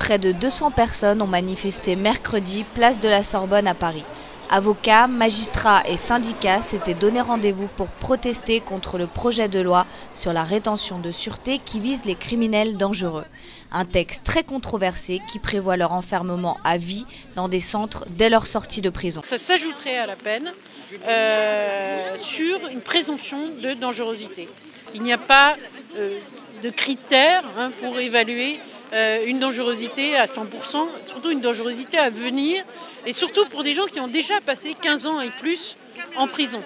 Près de 200 personnes ont manifesté mercredi, place de la Sorbonne à Paris. Avocats, magistrats et syndicats s'étaient donné rendez-vous pour protester contre le projet de loi sur la rétention de sûreté qui vise les criminels dangereux. Un texte très controversé qui prévoit leur enfermement à vie dans des centres dès leur sortie de prison. Ça s'ajouterait à la peine sur une présomption de dangerosité. Il n'y a pas de critères pour évaluer une dangerosité à 100%, surtout une dangerosité à venir, et surtout pour des gens qui ont déjà passé 15 ans et plus en prison.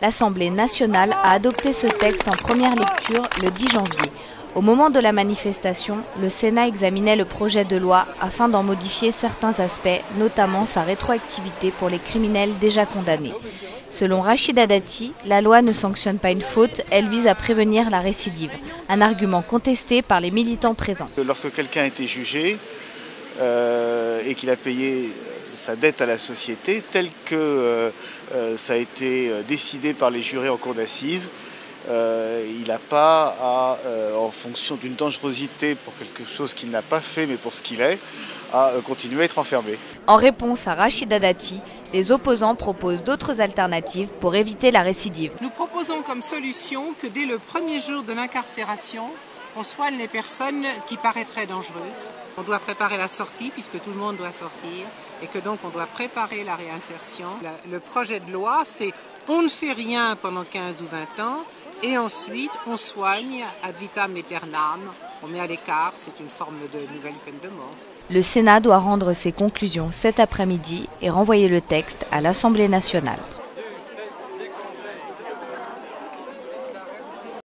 L'Assemblée nationale a adopté ce texte en première lecture le 10 janvier. Au moment de la manifestation, le Sénat examinait le projet de loi afin d'en modifier certains aspects, notamment sa rétroactivité pour les criminels déjà condamnés. Selon Rachida Dati, la loi ne sanctionne pas une faute, elle vise à prévenir la récidive. Un argument contesté par les militants présents. Lorsque quelqu'un a été jugé et qu'il a payé sa dette à la société, tel que ça a été décidé par les jurés en cour d'assises, il n'a pas en fonction d'une dangerosité pour quelque chose qu'il n'a pas fait, mais pour ce qu'il est, à continuer à être enfermé. En réponse à Rachida Dati, les opposants proposent d'autres alternatives pour éviter la récidive. Nous proposons comme solution que dès le premier jour de l'incarcération, on soigne les personnes qui paraîtraient dangereuses. On doit préparer la sortie puisque tout le monde doit sortir et que donc on doit préparer la réinsertion. Le projet de loi, c'est on ne fait rien pendant 15 ou 20 ans et ensuite on soigne ad vitam aeternam. On met à l'écart, c'est une forme de nouvelle peine de mort. Le Sénat doit rendre ses conclusions cet après-midi et renvoyer le texte à l'Assemblée nationale.